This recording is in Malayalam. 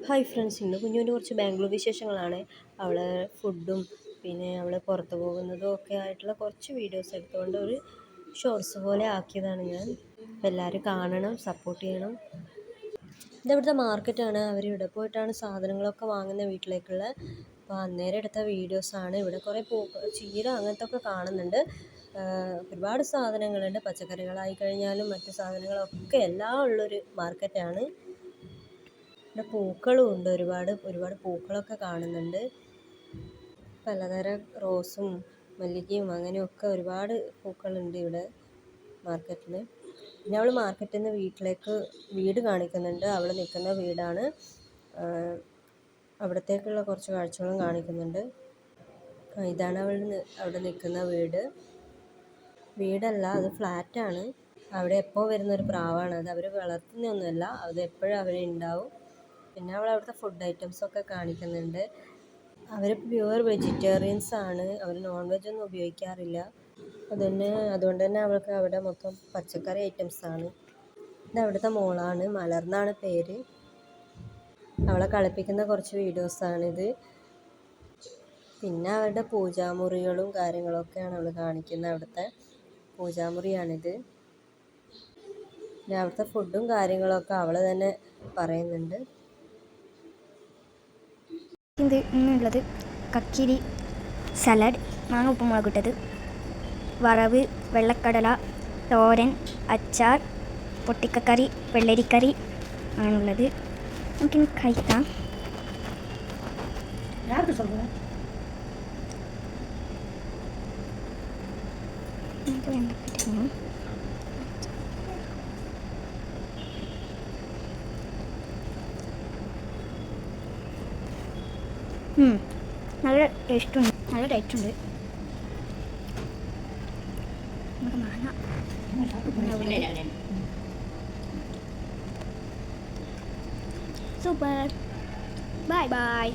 ഹായ് ഫ്രണ്ട്സ്, ഇന്ന് കുഞ്ഞുവിൻ്റെ കുറച്ച് ബാംഗ്ലൂർ വിശേഷങ്ങളാണ്. അവൾ ഫുഡും പിന്നെ അവൾ പുറത്ത് പോകുന്നതും ഒക്കെ ആയിട്ടുള്ള കുറച്ച് വീഡിയോസ് എടുത്തുകൊണ്ട് ഒരു ഷോർട്സ് പോലെ ആക്കിയതാണ് ഞാൻ. അപ്പോൾ എല്ലാവരും കാണണം, സപ്പോർട്ട് ചെയ്യണം. ഇതവിടുത്തെ മാർക്കറ്റാണ്. അവരിവിടെ പോയിട്ടാണ് സാധനങ്ങളൊക്കെ വാങ്ങുന്ന വീട്ടിലേക്കുള്ള. അപ്പോൾ അന്നേരം എടുത്ത വീഡിയോസാണ്. ഇവിടെ കുറേ ചീര അങ്ങനത്തെ ഒക്കെ കാണുന്നുണ്ട്. ഒരുപാട് സാധനങ്ങളുണ്ട്. പച്ചക്കറികളായി കഴിഞ്ഞാലും മറ്റു സാധനങ്ങളൊക്കെ എല്ലാം ഉള്ളൊരു മാർക്കറ്റാണ്. ഇവിടെ പൂക്കളും ഉണ്ട്. ഒരുപാട് പൂക്കളൊക്കെ കാണുന്നുണ്ട്. പലതരം റോസും മല്ലികയും അങ്ങനെയൊക്കെ ഒരുപാട് പൂക്കളുണ്ട് ഇവിടെ മാർക്കറ്റിൽ. പിന്നെ അവൾ മാർക്കറ്റിൽ നിന്ന് വീട് കാണിക്കുന്നുണ്ട്. അവൾ നിൽക്കുന്ന വീടാണ്. അവിടത്തേക്കുള്ള കുറച്ച് കാഴ്ചകളും കാണിക്കുന്നുണ്ട്. ഇതാണ് അവിടെ നിൽക്കുന്ന വീടല്ല, അത് ഫ്ലാറ്റാണ്. അവിടെ എപ്പോൾ വരുന്നൊരു പ്രാവാണ്. അത് അവർ വളർത്തുന്നൊന്നുമല്ല, അത് എപ്പോഴും അവിടെ ഉണ്ടാവും. പിന്നെ അവൾ അവിടുത്തെ ഫുഡ് ഐറ്റംസൊക്കെ കാണിക്കുന്നുണ്ട്. അവർ പ്യുവർ വെജിറ്റേറിയൻസ് ആണ്. അവർ നോൺ വെജ് ഒന്നും ഉപയോഗിക്കാറില്ല. അതുകൊണ്ട് തന്നെ അവൾക്ക് അവിടെ മൊത്തം പച്ചക്കറി ഐറ്റംസാണ്. ഇത് അവിടുത്തെ മോളാണ്, മലർന്നാണ് പേര്. അവളെ കളിപ്പിക്കുന്ന കുറച്ച് വീഡിയോസാണിത്. പിന്നെ അവരുടെ പൂജാമുറികളും കാര്യങ്ങളൊക്കെയാണ് അവൾ കാണിക്കുന്നത്. അവിടുത്തെ പൂജാമുറിയാണിത്. പിന്നെ അവിടുത്തെ ഫുഡും കാര്യങ്ങളൊക്കെ അവൾ തന്നെ പറയുന്നുണ്ട്. ഇത് ഇന്നുള്ളത് കക്കിരി സലാഡ്, മാങ്ങ ഉപ്പും മുളകിട്ടത്, വറവ്, വെള്ളക്കടല, തോരൻ, അച്ചാർ, പൊട്ടിക്കക്കറി, വെള്ളരിക്കറി ആണുള്ളത്. നമുക്കിനി കഴിക്കാം. നല്ല ടേസ്റ്റുണ്ട്. നമുക്ക് മാങ്ങ സൂപ്പർ. Bye bye.